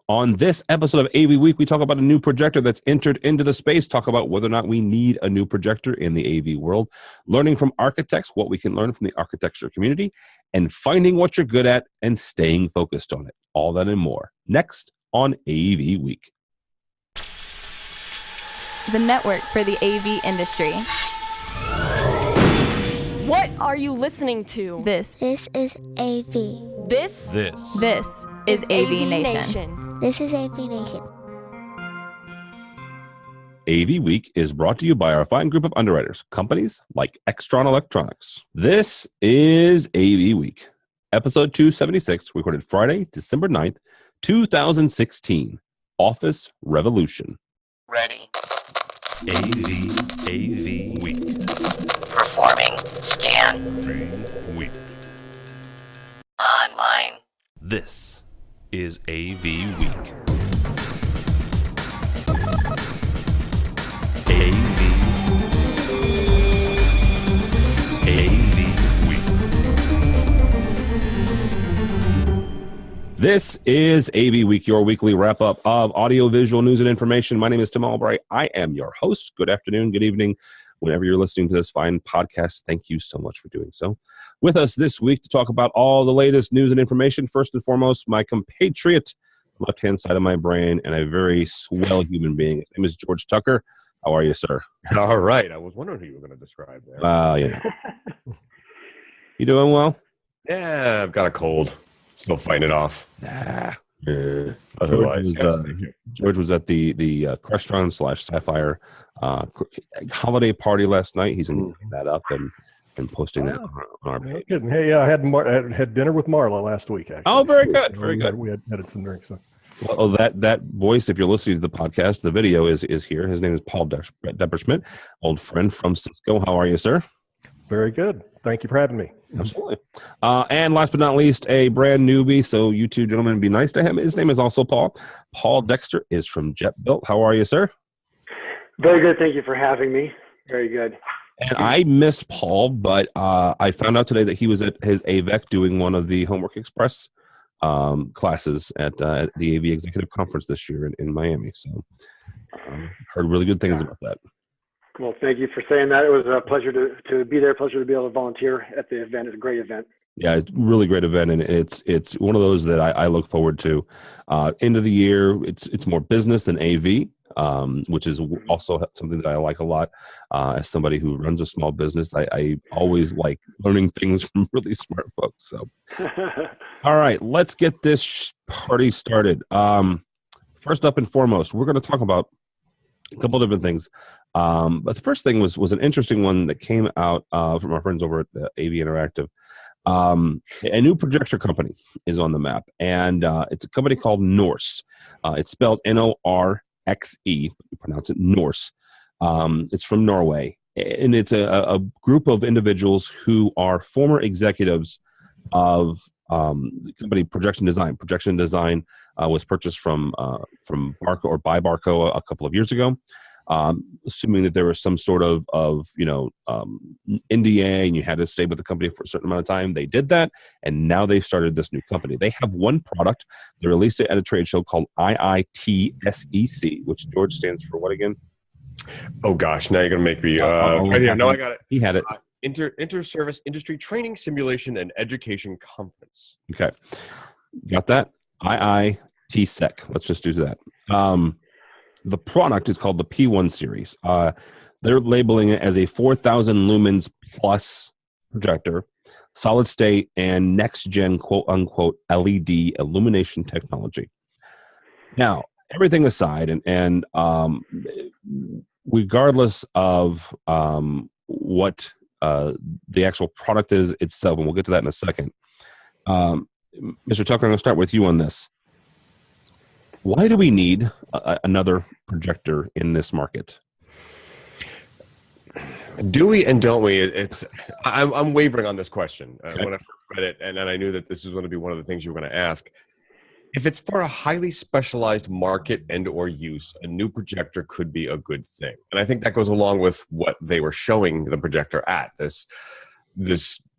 On this episode of AV Week, we talk about a new projector that's entered into the space, talk about whether or not we need a new projector in the AV world, learning from architects, what we can learn from the architecture community, and finding what you're good at and staying focused on it. All that and more. Next on AV Week. The network for the AV industry. What are you listening to? This is AV. This is AVNation. This is AVNation. AV Week is brought to you by our fine group of underwriters, companies like Extron Electronics. This is AV Week, episode 276, recorded Friday, December 9th, 2016. Office Revolution. Ready. AV Week. Performing scan. Week. Online. This is AV Week. AV Week. This is AV Week, your weekly wrap-up of audiovisual news and information. My name is Tim Albright. I am your host. Good afternoon, good evening. Whenever you're listening to this fine podcast, thank you so much for doing so. With us this week to talk about all the latest news and information, first and foremost, my compatriot, left-hand side of my brain, and a very swell human being. His name is George Tucker. How are you, sir? All right. I was wondering who you were going to describe there. You doing well? Yeah, I've got a cold. Still fighting it off. Otherwise, George was at the Crestron / Sapphire holiday party last night. He's going to pick that up and posting that on our page. Hey, I had dinner with Marla last week, actually. Oh, very good. Very good. We had some drinks. So. Well, that voice, if you're listening to the podcast, the video is here. His name is Paul Depperschmidt, old friend from Cisco. How are you, sir? Very good. Thank you for having me. Absolutely. And last but not least, a brand newbie. So you two gentlemen, be nice to him. His name is also Paul. Paul Dexter is from Jet Built. How are you, sir? Very good. Thank you for having me. Very good. And I missed Paul, but I found out today that he was at his AVWeek doing one of the Homework Express classes at the AV Executive Conference this year in Miami. So heard really good things about that. Well, thank you for saying that. It was a pleasure to be there, pleasure to be able to volunteer at the event. It's a great event. Yeah, it's a really great event, and it's one of those that I look forward to. End of the year, it's more business than AV, which is also something that I like a lot. As somebody who runs a small business, I always like learning things from really smart folks. So, all right, let's get this party started. First up and foremost, we're going to talk about a couple different things. But the first thing was an interesting one that came out from our friends over at AV Interactive. A new projector company is on the map, and it's a company called Norse. It's spelled Norxe, but you pronounce it Norse. It's from Norway, and it's a group of individuals who are former executives of the company Projection Design. Projection Design was purchased from Barco or by Barco a couple of years ago. Assuming that there was some sort of NDA and you had to stay with the company for a certain amount of time. They did that, and now they've started this new company. They have one product. They released it at a trade show called IITSEC, which George stands for what again? Oh, gosh. Now you're going to make me... right here. No, I got it. He had it. Inter-Service Industry Training, Simulation, and Education Conference. Okay. Got that? IITSEC. Let's just do that. The product is called the P1 series. They're labeling it as a 4,000 lumens plus projector, solid state, and next-gen quote-unquote LED illumination technology. Now, everything aside, and regardless of what the actual product is itself, and we'll get to that in a second, Mr. Tucker, I'm going to start with you on this. Why do we need another projector in this market? Do we and don't we? I'm wavering on this question. Okay. When I first read it, and then I knew that this was going to be one of the things you were going to ask. If it's for a highly specialized market and or use, a new projector could be a good thing. And I think that goes along with what they were showing the projector at, this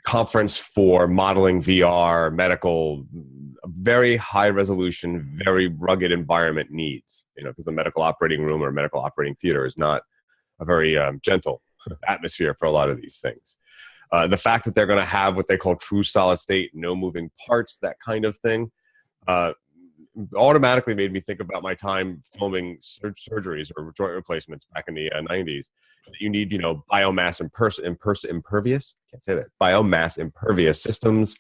conference for modeling VR, medical, very high resolution, very rugged environment needs, because the medical operating room or medical operating theater is not a very gentle atmosphere for a lot of these things. The fact that they're going to have what they call true solid state, no moving parts, that kind of thing, automatically made me think about my time filming surgeries or joint replacements back in the 90s. You need, biomass impervious, can't say that, biomass impervious systems,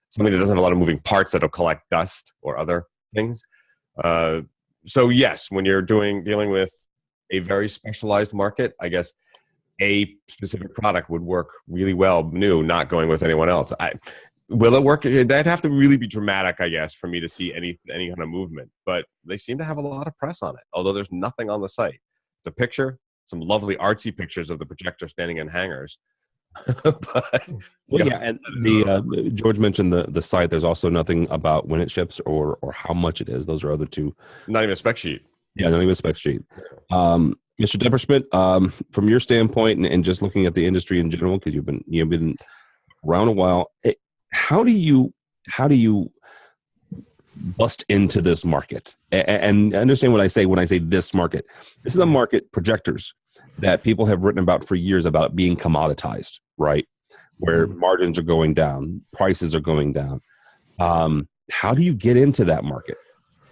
something that doesn't have a lot of moving parts that'll collect dust or other things. So yes, when you're dealing with a very specialized market, I guess a specific product would work really well, not going with anyone else. Will it work? That'd have to really be dramatic, I guess, for me to see any kind of movement. But they seem to have a lot of press on it, although there's nothing on the site. It's a picture, some lovely artsy pictures of the projector standing in hangars. And George mentioned the site. There's also nothing about when it ships or how much it is. Those are other two. Not even a spec sheet. Yeah, not even a spec sheet. Mr. Depperschmidt, from your standpoint and just looking at the industry in general, because you've been around a while, how do you bust into this market? And understand what I say when I say this market. This is a market, projectors, that people have written about for years about being commoditized, right? Where margins are going down, prices are going down. How do you get into that market?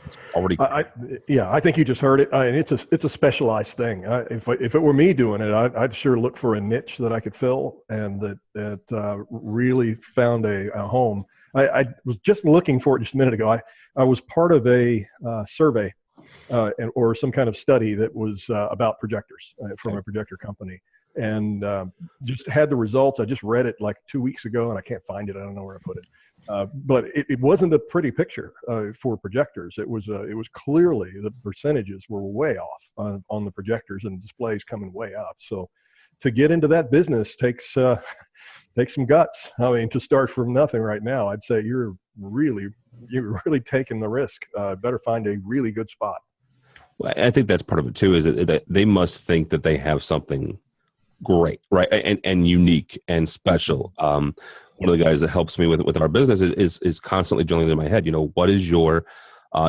It's already. I think you just heard it. And it's a specialized thing. If it were me doing it, I'd sure look for a niche that I could fill and that really found a home. I was just looking for it just a minute ago. I was part of a survey or some kind of study that was about projectors from a projector company, and just had the results. I just read it like 2 weeks ago, and I can't find it. I don't know where I put it. But it wasn't a pretty picture for projectors. It was clearly the percentages were way off on the projectors, and displays coming way up. So to get into that business takes some guts. I mean, to start from nothing right now, I'd say you're really taking the risk. Better find a really good spot. Well, I think that's part of it too. Is that they must think that they have something great, right, and unique and special. One of the guys that helps me with our business is constantly drilling in my head. What is your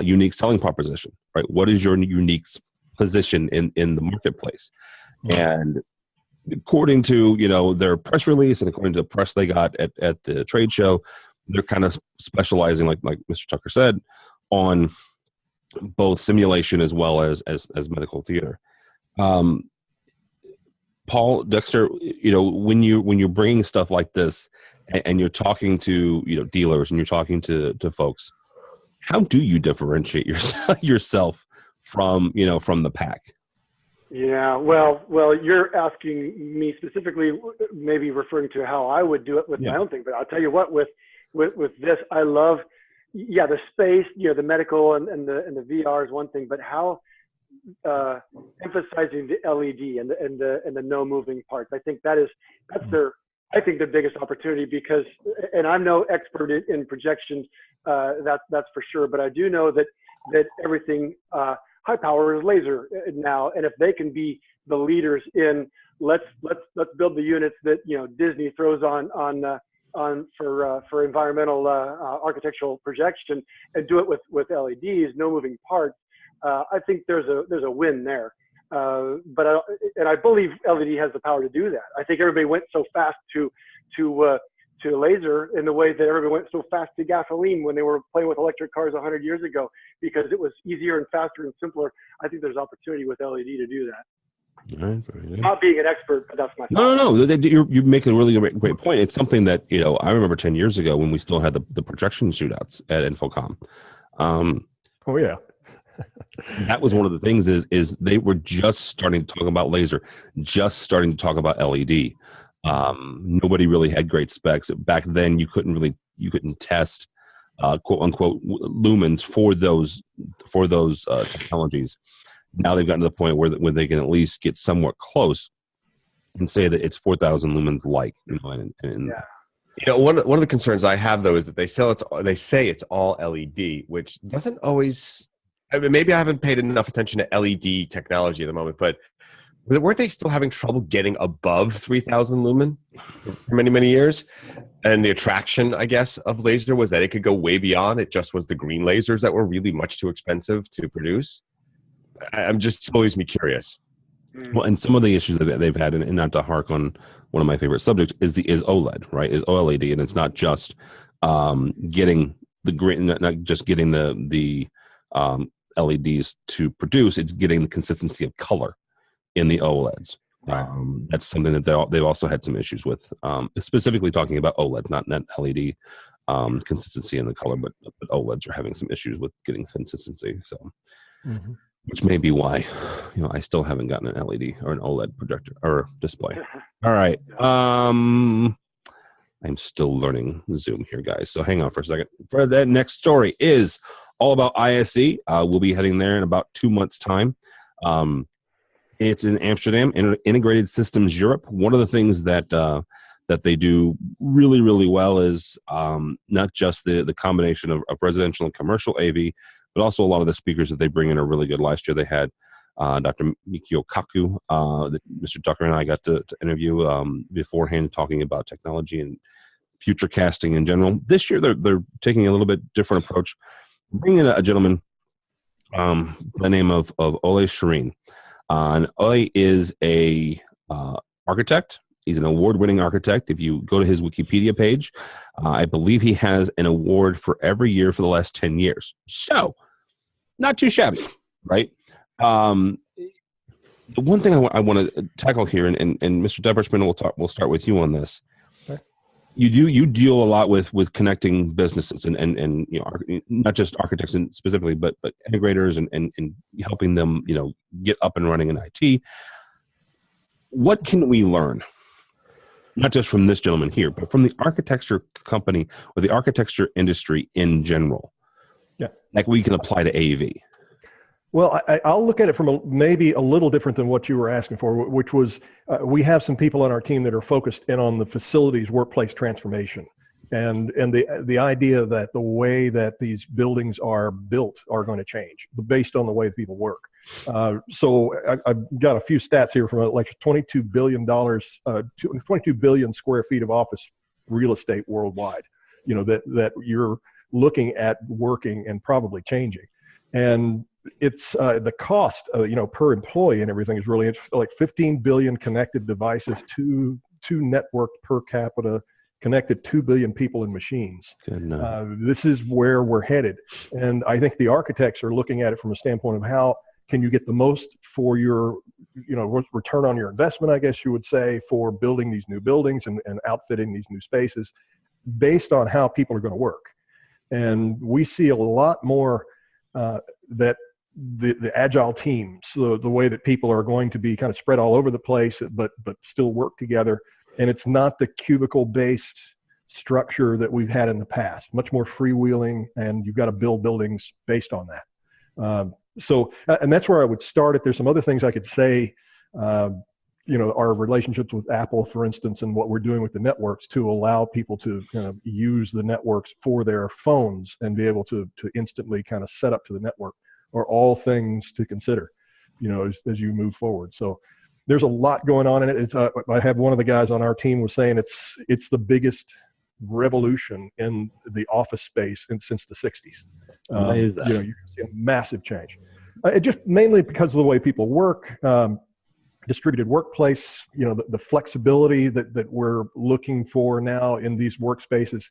unique selling proposition, right? What is your unique position in the marketplace? And according to their press release and according to the press they got at the trade show, they're kind of specializing, like Mr. Tucker said, on both simulation as well as medical theater. Paul, Dexter, when you're bringing stuff like this and you're talking to dealers and you're talking to folks, how do you differentiate yourself from the pack? Yeah, well, you're asking me specifically, maybe referring to how I would do it with my own thing. But I'll tell you what, with this, I love, the space, the medical and the VR is one thing, but how emphasizing the LED and the no moving parts. I think that's their biggest opportunity, because, and I'm no expert in projections, that's for sure, but I do know that everything high power is laser now, and if they can be the leaders in let's build the units that Disney throws on for environmental architectural projection, and do it with LEDs, no moving parts. I think there's a win there. But I believe LED has the power to do that. I think everybody went so fast to laser in the way that everybody went so fast to gasoline when they were playing with electric cars 100 years ago, because it was easier and faster and simpler. I think there's opportunity with LED to do that. All right, not being an expert, but that's my thought. No. You make a really great point. It's something that I remember 10 years ago when we still had the projection shootouts at Infocom. Oh yeah. That was one of the things is they were just starting to talk about laser, just starting to talk about LED. Nobody really had great specs back then. You couldn't test quote unquote lumens for those technologies. Now they've gotten to the point where they can at least get somewhat close and say that it's 4,000 lumens light. One of the concerns I have though is that they say it's all LED, which doesn't always. I mean, maybe I haven't paid enough attention to LED technology at the moment, but weren't they still having trouble getting above 3,000 lumen for many, many years? And the attraction, I guess, of laser was that it could go way beyond. It just was the green lasers that were really much too expensive to produce. I'm just still leaves me curious. Well, and some of the issues that they've had, and not to hark on one of my favorite subjects, is OLED, right? Is OLED, and it's not just getting the green, not just getting the LEDs to produce. It's getting the consistency of color in the OLEDs. That's something that they've also had some issues with, specifically talking about OLED, not LED consistency in the color, but OLEDs are having some issues with getting consistency. So, which may be why, I still haven't gotten an LED or an OLED projector or display. All right. I'm still learning Zoom here, guys. So hang on for a second. For that next story is all about ISE. We'll be heading there in about 2 months' time. It's in Amsterdam, Integrated Systems Europe. One of the things that they do really, really well is not just the combination of residential and commercial AV, but also a lot of the speakers that they bring in are really good. Last year they had Dr. Mikio Kaku, that Mr. Tucker and I got to interview beforehand, talking about technology and future casting in general. This year they're taking a little bit different approach, bringing in a gentleman by the name of Ole Shireen. And Ole is a architect. He's an award-winning architect. If you go to his Wikipedia page, I believe he has an award for every year for the last 10 years. So, not too shabby, right? The one thing I want to tackle here, and Mr. Deppershman, we'll start with you on this. Okay. You deal a lot with connecting businesses and not just architects specifically, but integrators and helping them get up and running in IT. What can we learn, not just from this gentleman here, but from the architecture company or the architecture industry in general? Yeah, like we can apply to AV. Well, I'll look at it from maybe a little different than what you were asking for, which was we have some people on our team that are focused in on the facilities workplace transformation, and the idea that the way that these buildings are built are going to change based on the way that people work. So I've got a few stats here from like $22 billion, 22 billion square feet of office real estate worldwide. That you're looking at working and probably changing, and it's the cost per employee and everything is really interesting. Like 15 billion connected devices, two networked per capita, connected 2 billion people and machines. This is where we're headed, and I think the architects are looking at it from a standpoint of how can you get the most for your return on your investment, I guess you would say, for building these new buildings and outfitting these new spaces based on how people are going to work. And we see a lot more that the agile teams, so the way that people are going to be kind of spread all over the place, but still work together. And it's not the cubicle-based structure that we've had in the past. Much more freewheeling, and you've got to build buildings based on that. And that's where I would start it. There's some other things I could say. Our relationships with Apple, for instance, and what we're doing with the networks to allow people to kind of use the networks for their phones and be able to instantly kind of set up to the network, are all things to consider, as you move forward. So there's a lot going on in it. I have one of the guys on our team was saying it's the biggest revolution in the office space since the 60s. Why is that? You can see a massive change. It just mainly because of the way people work. Distributed workplace, the flexibility that we're looking for now in these workspaces,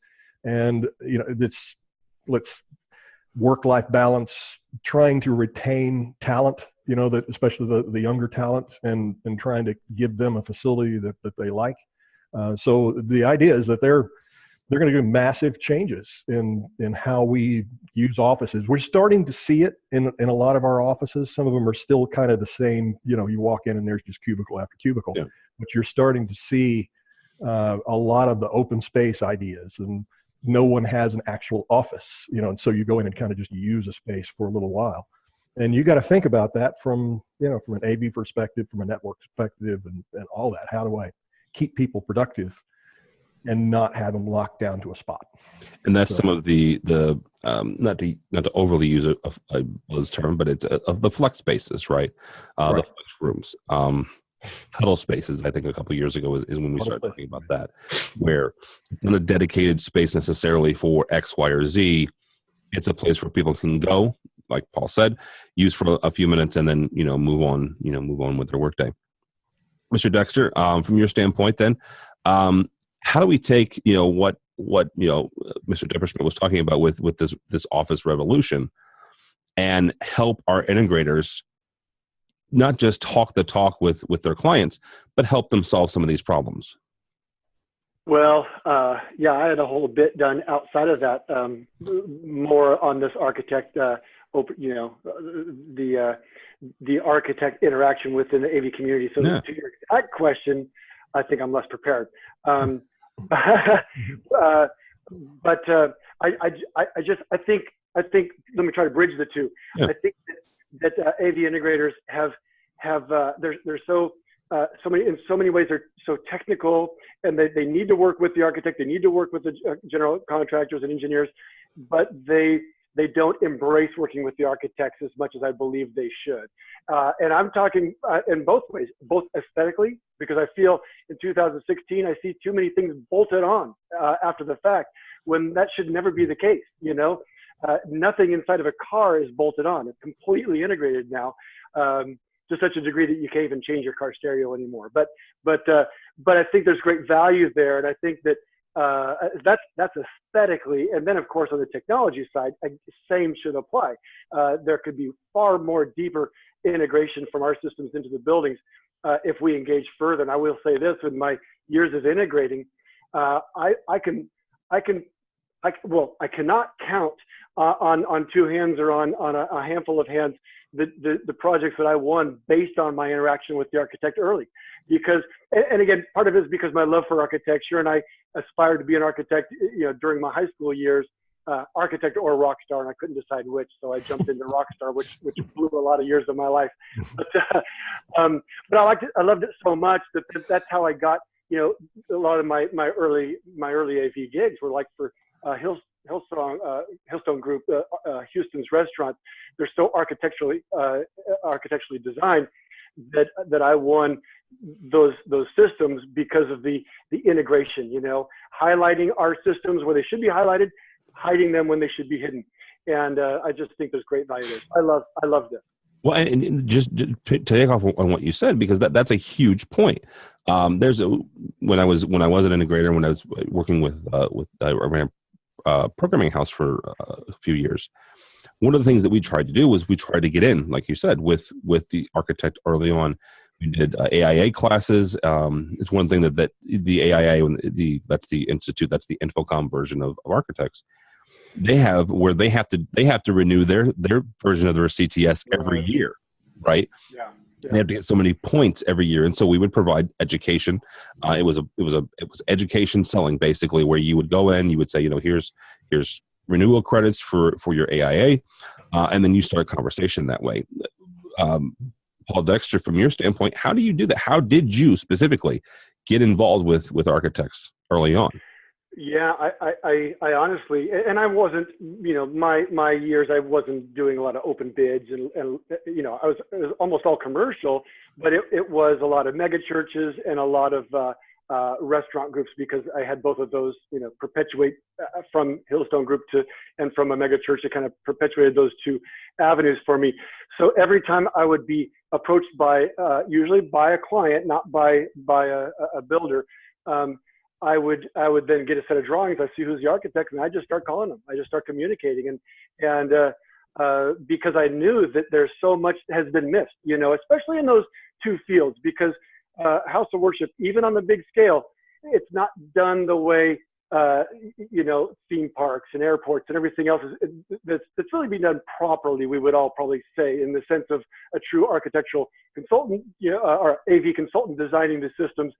and let's work-life balance, trying to retain talent, that especially the younger talent, and trying to give them a facility that they like. So the idea is that they're going to do massive changes in how we use offices. We're starting to see it in a lot of our offices. Some of them are still kind of the same. You walk in and there's just cubicle after cubicle, yeah. But you're starting to see a lot of the open space ideas, and no one has an actual office, and so you go in and kind of just use a space for a little while. And you got to think about that from an AV perspective, from a network perspective, and all that. How do I keep people productive and not have them locked down to a spot? And that's some of the not to overly use a buzz term, but it's of the flex spaces, right? The flex rooms. Huddle spaces, I think a couple of years ago is when we Huddle started spaces. talking about that, where it's not a dedicated space necessarily for X, Y, or Z. It's a place where people can go, like Paul said, use for a few minutes and then, move on with their workday. Mr. Dexter, from your standpoint then, how do we take, what Mr. Depperschmidt was talking about with this office revolution and help our integrators not just talk the talk with their clients, but help them solve some of these problems? Well, yeah, I had a whole bit done outside of that, more on this architect, the architect interaction within the AV community. So Yeah. to your exact question, I think I'm less prepared. But I think, let me try to bridge the two. Yeah. I think that AV integrators they're so many, in so many ways, they're so technical, and they need to work with the architect, they need to work with the general contractors and engineers, but they don't embrace working with the architects as much as I believe they should. And I'm talking in both ways, both aesthetically, because I feel in 2016, I see too many things bolted on after the fact, when that should never be the case. Nothing inside of a car is bolted on. It's completely integrated now, to such a degree that you can't even change your car stereo anymore. But I think there's great value there, and I think that that's aesthetically. And then, of course, on the technology side, same should apply. There could be far more deeper integration from our systems into the buildings if we engage further. And I will say this: with my years of integrating, I cannot count on two hands or on a handful of hands the projects that I won based on my interaction with the architect early. Because, and again, part of it is because my love for architecture, and I aspired to be an architect, during my high school years, architect or rock star, and I couldn't decide which, so I jumped into rock star, which blew a lot of years of my life. But I loved it so much that that's how I got, a lot of my early AV gigs were like for Hillstone Group, Houston's restaurant. They're so architecturally designed that I won those systems because of the integration. Highlighting our systems where they should be highlighted, hiding them when they should be hidden. And I just think there's great value there. I love this. Well, and just to take off on what you said, because that's a huge point. When I was an integrator, when I was working with I ran a programming house for a few years. One of the things that we tried to do was we tried to get in, like you said, with the architect early on. We did AIA classes. It's one thing that the AIA, that's the institute, that's the Infocom version of architects. They have where they have to renew their version of their CTS every year, right? Yeah. They have to get so many points every year, and so we would provide education. It was education selling, basically, where you would go in, you would say, here's renewal credits for your AIA, and then you start a conversation that way. Paul Dexter, from your standpoint, how do you do that? How did you specifically get involved with architects early on? Yeah, I honestly, and I wasn't, my years, I wasn't doing a lot of open bids, and it was almost all commercial, but it was a lot of mega churches and a lot of restaurant groups, because I had both of those, perpetuate from Hillstone Group and from a mega church. It kind of perpetuated those two avenues for me. So every time I would be approached by, usually by a client, not by a builder, I would then get a set of drawings. I see who's the architect, and I just start calling them. I just start communicating, and because I knew that there's so much has been missed, especially in those two fields, because house of worship, even on the big scale, it's not done the way theme parks and airports and everything else that's really being done properly. We would all probably say, in the sense of a true architectural consultant, or AV consultant designing the systems.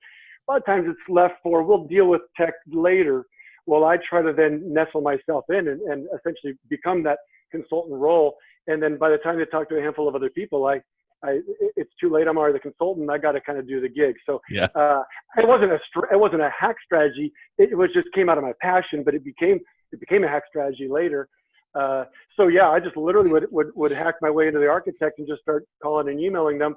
A lot of times it's left for, we'll deal with tech later. Well, I try to then nestle myself in and essentially become that consultant role. And then by the time they talk to a handful of other people, it's too late. I'm already the consultant. I got to kind of do the gig. So yeah. It wasn't a hack strategy. It was just came out of my passion, but it became a hack strategy later. So yeah, I just literally would hack my way into the architect and just start calling and emailing them,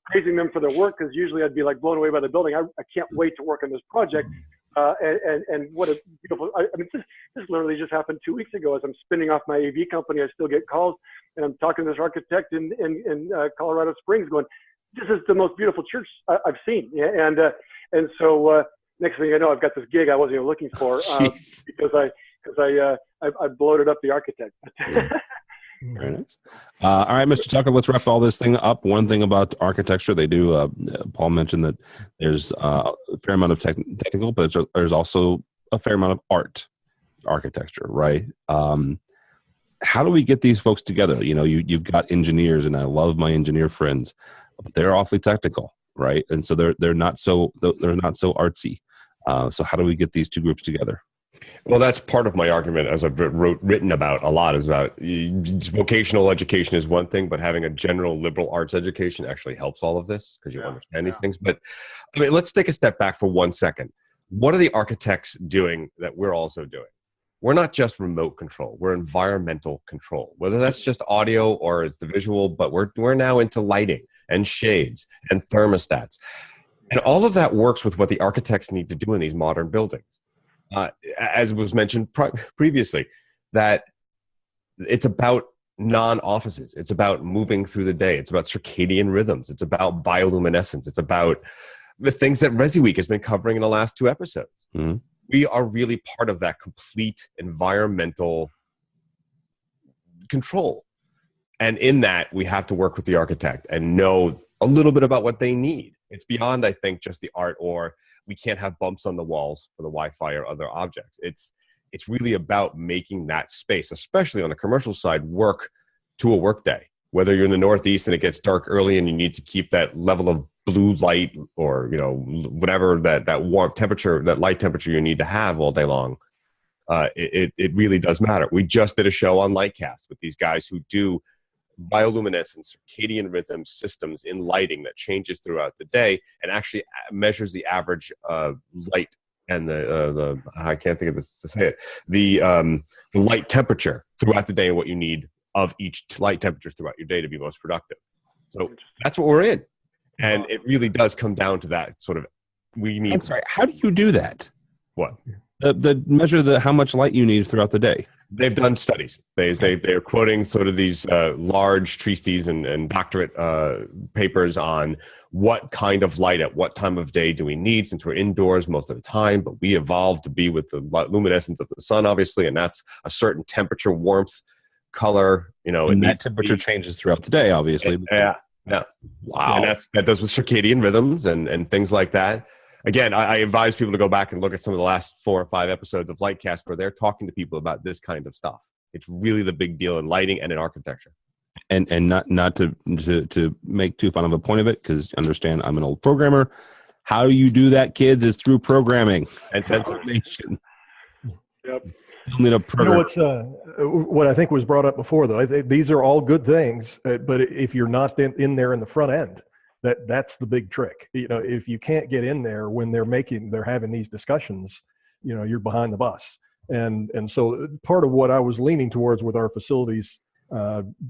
praising them for their work, because usually I'd be like blown away by the building. I can't wait to work on this project. And what a beautiful, I mean, this literally just happened 2 weeks ago. As I'm spinning off my AV company, I still get calls, and I'm talking to this architect in Colorado Springs going, this is the most beautiful church I've seen. Yeah, and so next thing I know, I've got this gig I wasn't even looking for, because I bloated up the architect. Very nice. All right, Mr. Tucker, let's wrap all this thing up. One thing about architecture, they do, Paul mentioned that there's a fair amount of technical, but there's also a fair amount of art architecture, right? How do we get these folks together? You know, you've got engineers, and I love my engineer friends, but they're awfully technical, right? And so they're not so artsy. So how do we get these two groups together? Well, that's part of my argument, as I've written about a lot, is about vocational education is one thing, but having a general liberal arts education actually helps all of this, because you understand these things. But I mean, let's take a step back for 1 second. What are the architects doing that we're also doing? We're not just remote control, we're environmental control, whether that's just audio or it's the visual, but we're now into lighting and shades and thermostats. And all of that works with what the architects need to do in these modern buildings. As was mentioned previously, that it's about non-offices. It's about moving through the day. It's about circadian rhythms. It's about bioluminescence. It's about the things that AVWeek has been covering in the last 2 episodes. Mm-hmm. We are really part of that complete environmental control. And in that, we have to work with the architect and know a little bit about what they need. It's beyond, I think, just the art, or we can't have bumps on the walls for the Wi-Fi or other objects. It's really about making that space, especially on the commercial side, work to a workday. Whether you're in the Northeast and it gets dark early and you need to keep that level of blue light, or whatever that warm temperature, that light temperature you need to have all day long, it really does matter. We just did a show on Lightcast with these guys who do bioluminescence, circadian rhythm systems in lighting that changes throughout the day and actually measures the average light and the I can't think of this to say it, the light temperature throughout the day and what you need of each light temperature throughout your day to be most productive. So that's what we're in. And it really does come down to that sort of, we need. I'm sorry, how do you do that? What? The measure how much light you need throughout the day. They've done studies. They're quoting sort of these large treatises and doctorate papers on what kind of light at what time of day do we need, since we're indoors most of the time, but we evolved to be with the luminescence of the sun, obviously, and that's a certain temperature, warmth, color. And that temperature changes throughout the day, obviously. Yeah. Wow. And that does with circadian rhythms and things like that. Again, I advise people to go back and look at some of the last 4 or 5 episodes of Lightcast where they're talking to people about this kind of stuff. It's really the big deal in lighting and in architecture. And not to make too fun of a point of it, because understand I'm an old programmer. How you do that, kids, is through programming and sensation. Yep. You'll need a program. What I think was brought up before, though, these are all good things, but if you're not in there in the front end, that's the big trick. If you can't get in there when they're having these discussions, you're behind the bus. And so part of what I was leaning towards with our facilities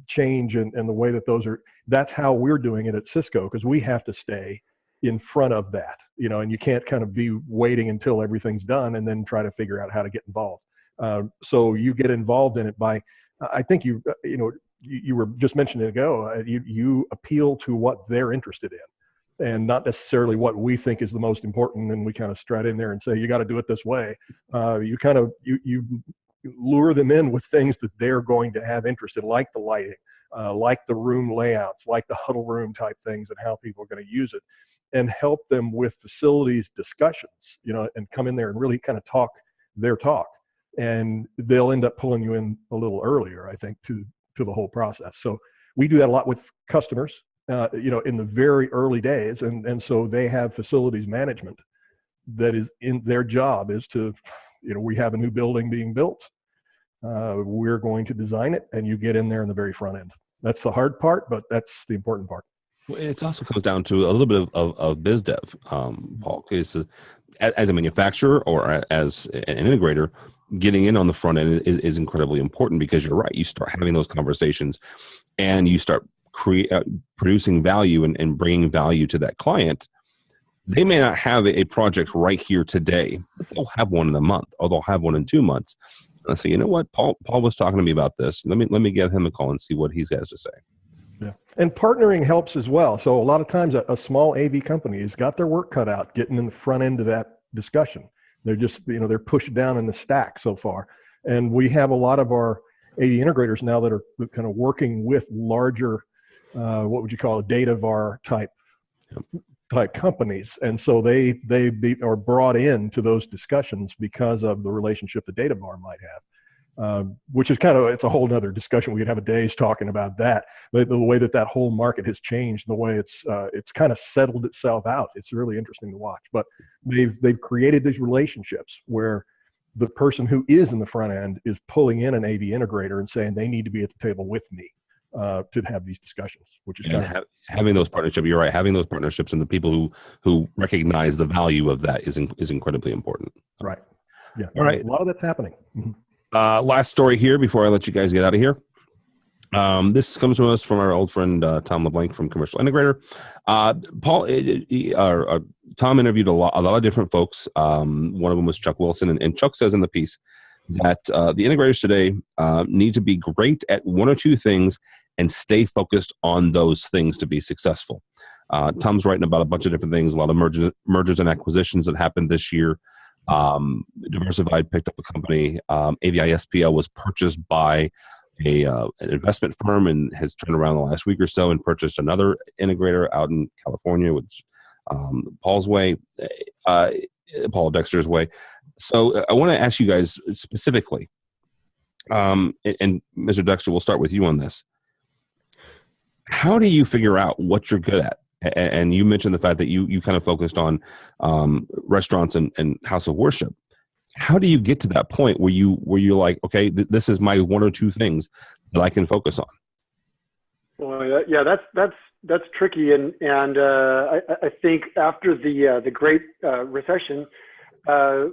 change and the way that that's how we're doing it at Cisco, because we have to stay in front of that, and you can't kind of be waiting until everything's done and then try to figure out how to get involved. So you get involved in it by, I think you were just mentioning it ago, you appeal to what they're interested in and not necessarily what we think is the most important. And we kind of strut in there and say, you got to do it this way. You lure them in with things that they're going to have interest in, like the lighting, like the room layouts, like the huddle room type things and how people are going to use it, and help them with facilities discussions, and come in there and really kind of talk their talk. And they'll end up pulling you in a little earlier, I think, to the whole process. So we do that a lot with customers, in the very early days. And so they have facilities management that is in their job is to, we have a new building being built. We're going to design it, and you get in there in the very front end. That's the hard part, but that's the important part. Well, it also comes down to a little bit of biz dev, Paul. As a manufacturer or as an integrator, getting in on the front end is incredibly important, because you're right. You start having those conversations, and you start producing value and bringing value to that client. They may not have a project right here today, but they'll have one in a month, or they'll have one in 2 months. And I say, you know what, Paul was talking to me about this. Let me give him a call and see what he has to say. Yeah. And partnering helps as well. So a lot of times a small AV company has got their work cut out getting in the front end of that discussion. They're just, they're pushed down in the stack so far. And we have a lot of our AV integrators now that are kind of working with larger, what would you call it, data VAR type companies. And so they are brought into those discussions because of the relationship the data VAR might have, which is it's a whole nother discussion. We could have a day's talking about that. But the way that whole market has changed, the way it's kind of settled itself out, it's really interesting to watch. But they've created these relationships where the person who is in the front end is pulling in an AV integrator and saying they need to be at the table with me to have these discussions, which is having those partnerships. You're right. Having those partnerships and the people who recognize the value of that is incredibly important. Right. Yeah. All right. A lot of that's happening. Last story here before I let you guys get out of here. This comes from us from our old friend Tom LeBlanc from Commercial Integrator. Tom interviewed a lot of different folks. One of them was Chuck Wilson, and Chuck says in the piece that the integrators today need to be great at one or two things and stay focused on those things to be successful. Tom's writing about a bunch of different things, a lot of mergers and acquisitions that happened this year. Diversified picked up a company. AVISPL was purchased by an investment firm and has turned around the last week or so and purchased another integrator out in California, which Paul Dexter's way. So I want to ask you guys specifically, and Mr. Dexter, we'll start with you on this. How do you figure out what you're good at? And you mentioned the fact that you kind of focused on restaurants and house of worship. How do you get to that point where you're like, okay, this is my one or two things that I can focus on? Well, yeah, that's tricky, and I think after the Great Recession,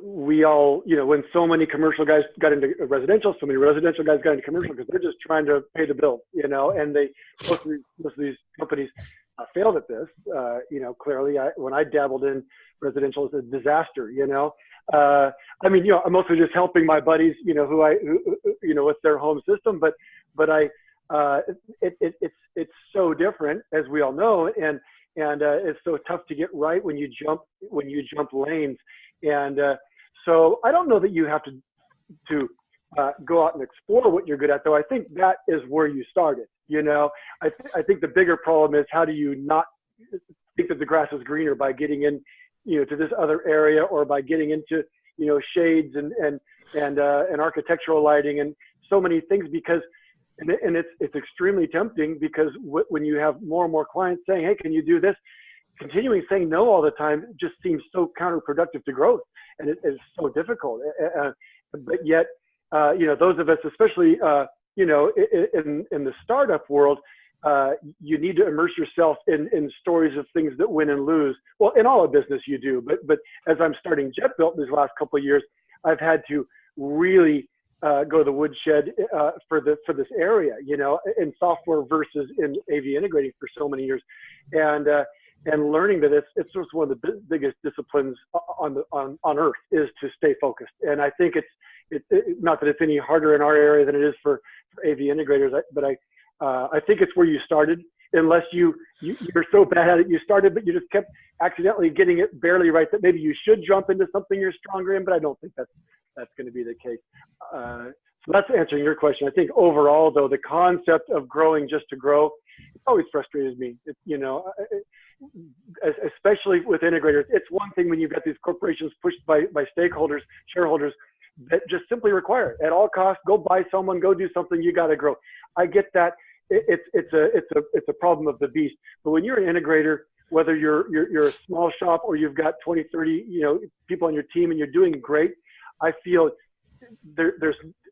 we all, when so many commercial guys got into residential, so many residential guys got into commercial because they're just trying to pay the bill, and most of these companies failed at this. Clearly, when I dabbled in residential, it's a disaster. I'm mostly just helping my buddies, who with their home system, but it's so different, as we all know, and it's so tough to get right when you jump lanes. And so I don't know that you have to go out and explore what you're good at, though. I think that is where you started. I think the bigger problem is, how do you not think that the grass is greener by getting in, to this other area, or by getting into, shades and architectural lighting and so many things, because and it's extremely tempting, because when you have more and more clients saying, hey, can you do this? Continuing saying no all the time just seems so counterproductive to growth, and it is so difficult. But yet, those of us, especially, in the startup world, you need to immerse yourself in stories of things that win and lose. Well, in all of business you do, but as I'm starting JetBuilt these last couple of years, I've had to really go to the woodshed for this area, in software versus in AV integrating for so many years, and learning that it's just one of the biggest disciplines on earth, is to stay focused. And I think it's not that it's any harder in our area than it is for AV integrators, but I think it's where you started, unless you're so bad at it you started, but you just kept accidentally getting it barely right, that maybe you should jump into something you're stronger in. But I don't think that's going to be the case. So that's answering your question. I think overall, though, the concept of growing just to grow, it's always frustrated me. Especially with integrators. It's one thing when you've got these corporations pushed by stakeholders, shareholders, that just simply require it. At all costs, go buy someone, go do something. You got to grow. I get that. It's a problem of the beast. But when you're an integrator, whether you're a small shop or you've got 20, 30 people on your team and you're doing great, I feel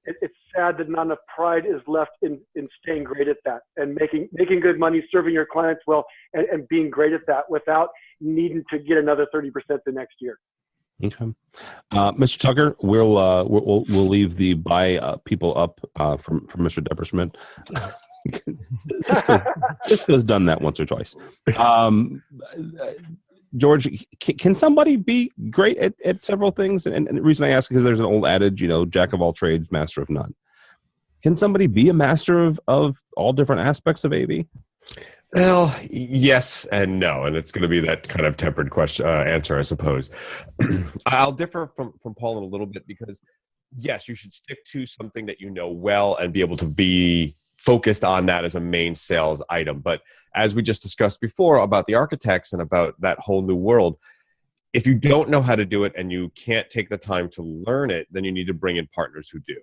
it's sad that not enough pride is left in staying great at that, and making good money, serving your clients well, and being great at that without needing to get another 30% the next year. Okay. Mr. Tucker, we'll leave the buy people up from Mr. Depperschmidt. Cisco's done that once or twice. George, can somebody be great at several things? And the reason I ask is because there's an old adage, jack of all trades, master of none. Can somebody be a master of all different aspects of AV? Well, yes and no, and it's going to be that kind of tempered question answer, I suppose. I'll differ from Paul in a little bit because, yes, you should stick to something that you know well and be able to be focused on that as a main sales item. But as we just discussed before about the architects and about that whole new world, if you don't know how to do it and you can't take the time to learn it, then you need to bring in partners who do.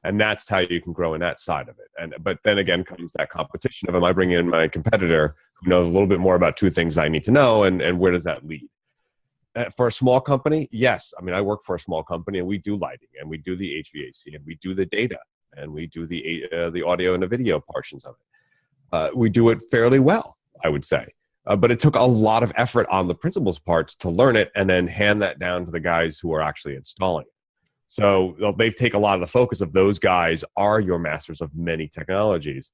And that's how you can grow in that side of it. But then again comes that competition of, am I bringing in my competitor who knows a little bit more about two things I need to know, and where does that lead? For a small company, yes. I mean, I work for a small company, and we do lighting, and we do the HVAC, and we do the data, and we do the audio and the video portions of it. We do it fairly well, I would say. But it took a lot of effort on the principal's parts to learn it and then hand that down to the guys who are actually installing it. So they take a lot of the focus of those guys are your masters of many technologies,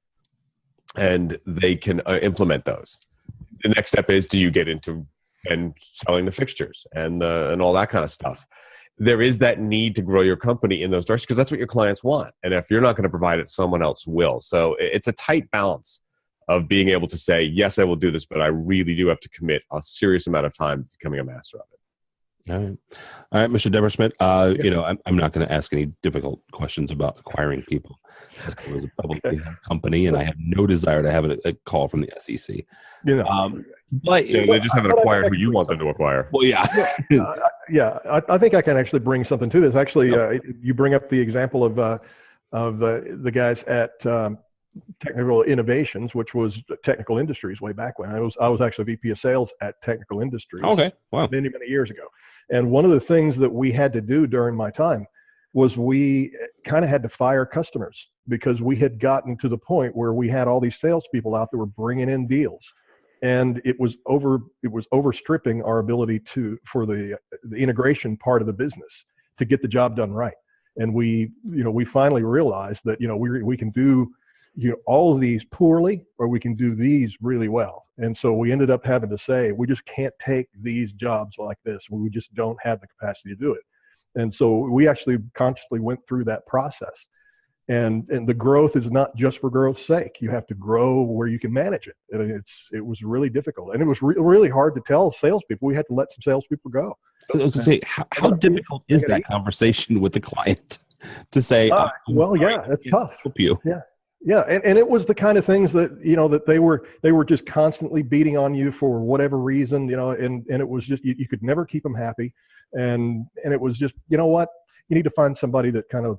and they can implement those. The next step is, do you get into and selling the fixtures and all that kind of stuff? There is that need to grow your company in those directions because that's what your clients want. And if you're not going to provide it, someone else will. So it's a tight balance of being able to say, yes, I will do this, but I really do have to commit a serious amount of time to becoming a master of it. All right, Mr. Depperschmidt. I'm not going to ask any difficult questions about acquiring people. Cisco is a publicly held company, and I have no desire to have a call from the SEC. But they just haven't acquired who you want them to acquire. Well, yeah, I think I can actually bring something to this. Actually, you bring up the example of the guys at Technical Innovations, which was Technical Industries way back when. I was actually VP of Sales at Technical Industries. Okay, wow, many years ago. And one of the things that we had to do during my time was we kind of had to fire customers because we had gotten to the point where we had all these salespeople out that were bringing in deals, and it was overstripping our ability for the integration part of the business to get the job done right. And we finally realized that we can do all of these poorly, or we can do these really well. And so we ended up having to say, we just can't take these jobs like this. We just don't have the capacity to do it. And so we actually consciously went through that process. And the growth is not just for growth's sake. You have to grow where you can manage it. And it was really difficult. And it was really hard to tell salespeople. We had to let some salespeople go. I was going to say, how difficult is that conversation with the client to say, it's tough. Help you. Yeah, and it was the kind of things that that they were just constantly beating on you for whatever reason, and it was just you could never keep them happy, and it was just you need to find somebody that kind of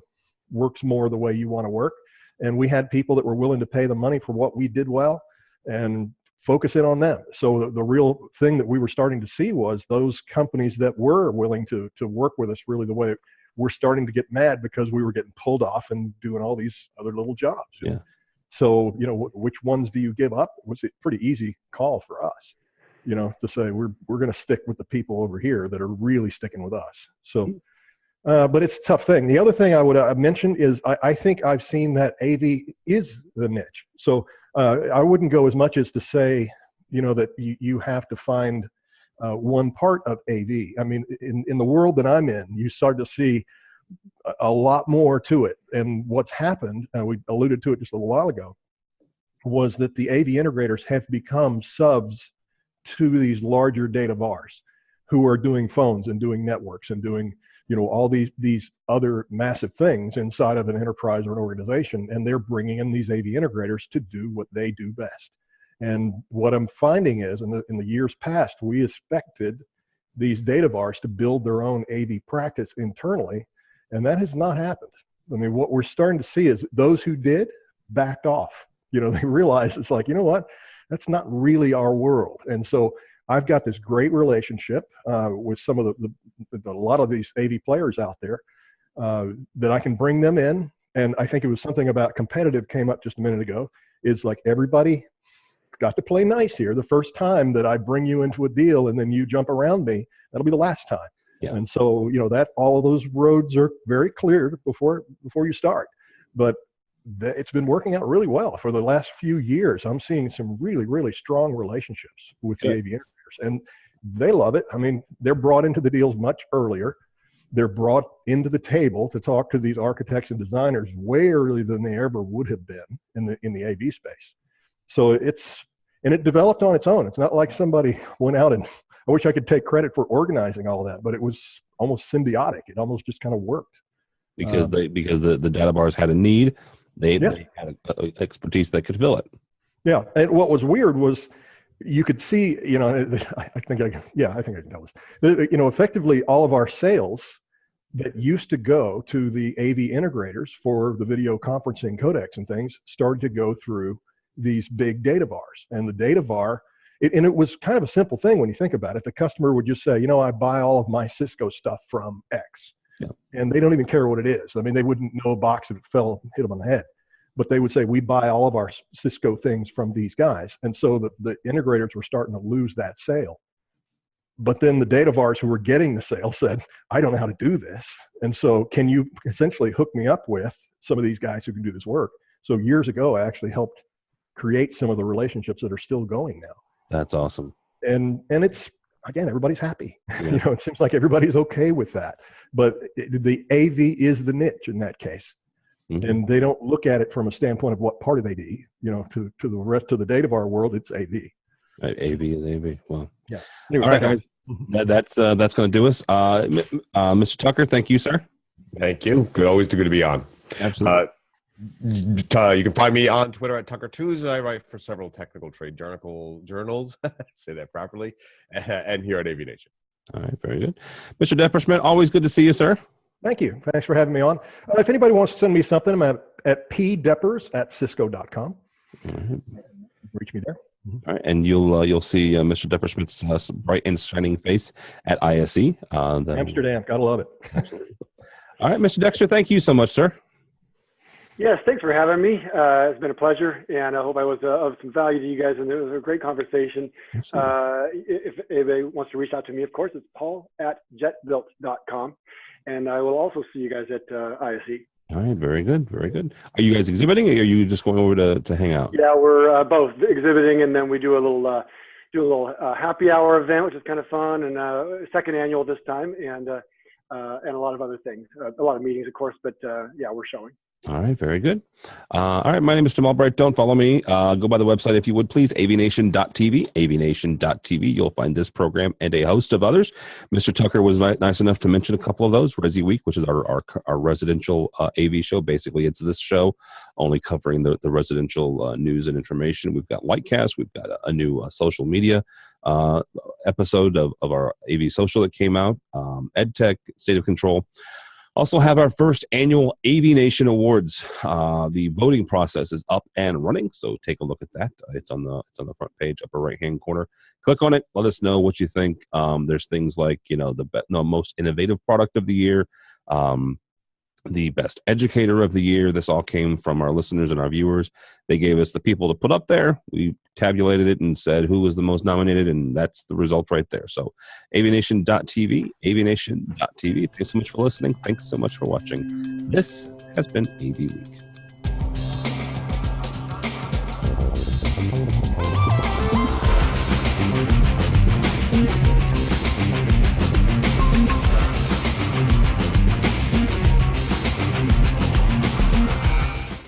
works more the way you want to work, and we had people that were willing to pay the money for what we did well, and focus in on them. So the real thing that we were starting to see was those companies that were willing to work with us really the way. We're starting to get mad because we were getting pulled off and doing all these other little jobs. Yeah. So, which ones do you give up? It was a pretty easy call for us, to say we're going to stick with the people over here that are really sticking with us. So, but it's a tough thing. The other thing I would mention is I think I've seen that AV is the niche. So I wouldn't go as much as to say, that you have to find one part of AV. I mean, in the world that I'm in, you start to see a lot more to it. And what's happened, and we alluded to it just a little while ago, was that the AV integrators have become subs to these larger data VARs who are doing phones and doing networks and doing, all these other massive things inside of an enterprise or an organization. And they're bringing in these AV integrators to do what they do best. And what I'm finding is, in the years past, we expected these data VARs to build their own AV practice internally, and that has not happened. I mean, what we're starting to see is those who did backed off. They realized it's like, that's not really our world. And so I've got this great relationship with some of a lot of these AV players out there that I can bring them in. And I think it was something about competitive came up just a minute ago. It's like everybody got to play nice here. The first time that I bring you into a deal and then you jump around me, that'll be the last time. Yeah. And so, that all of those roads are very clear before you start. But it's been working out really well for the last few years. I'm seeing some really, really strong relationships with the AV integrators, and they love it. I mean, they're brought into the deals much earlier. They're brought into the table to talk to these architects and designers way earlier than they ever would have been in the AV space. So it developed on its own. It's not like somebody went out and, I wish I could take credit for organizing all of that, but it was almost symbiotic. It almost just kind of worked. Because the data bars had a need, they had expertise that could fill it. Yeah, and what was weird was you could see, I think I can tell this. Effectively, all of our sales that used to go to the AV integrators for the video conferencing codecs and things started to go through these big data bars. And the data bar, and it was kind of a simple thing when you think about it. The customer would just say, I buy all of my Cisco stuff from X. Yeah. And they don't even care what it is. I mean, they wouldn't know a box if it fell and hit them on the head. But they would say, we buy all of our Cisco things from these guys. And so the integrators were starting to lose that sale. But then the data VARs who were getting the sale said, I don't know how to do this. And so can you essentially hook me up with some of these guys who can do this work? So years ago, I actually helped create some of the relationships that are still going now. That's awesome. And it's, again, everybody's happy. Yeah. It seems like everybody's okay with that. But the AV is the niche in that case. Mm-hmm. And they don't look at it from a standpoint of what part of AV, to the rest of the data VAR world, it's AV. Right, AV is AV. Well, yeah. Anyway, all right, guys. That's going to do us. Mr. Tucker, thank you, sir. Thank you. Always good to be on. Absolutely. You can find me on Twitter at Tucker2s. I write for several technical trade journals, say that properly, and here at AVNation. All right, very good. Mr. Depperschmidt, always good to see you, sir. Thank you. Thanks for having me on. If anybody wants to send me something, I'm at pdeppers@cisco.com. All right. Reach me there. All right, and you'll see Mr. Depperschmidt's bright and shining face at ISE. Amsterdam, gotta love it. Absolutely. All right, Mr. Dexter, thank you so much, sir. Yes, thanks for having me. It's been a pleasure, and I hope I was of some value to you guys, and it was a great conversation. If anybody wants to reach out to me, of course, it's paul@jetbuilt.com, and I will also see you guys at ISE. All right, very good, very good. Are you guys exhibiting, or are you just going over to hang out? Yeah, we're both exhibiting, and then we do a little happy hour event, which is kind of fun, and second annual this time, and a lot of other things, a lot of meetings, of course, but yeah, we're showing. All right, very good. All right, my name is Tim Albright. Don't follow me. Go by the website if you would, please, avnation.tv, avnation.tv. You'll find this program and a host of others. Mr. Tucker was nice enough to mention a couple of those. AVWeek, which is our residential AV show. Basically, it's this show only covering the residential news and information. We've got Lightcast. We've got a new social media episode of our AV Social that came out, EdTech, State of Control. Also have our first annual AVNation Awards. The voting process is up and running, so take a look at that. It's on the front page, upper right-hand corner. Click on it. Let us know what you think. There's things like the most innovative product of the year, the best educator of the year. This all came from our listeners and our viewers. They gave us the people to put up there. We tabulated it and said who was the most nominated, and that's the result right there. So avnation.tv, avnation.tv. Thanks so much for listening. Thanks so much for watching. This has been AV Week.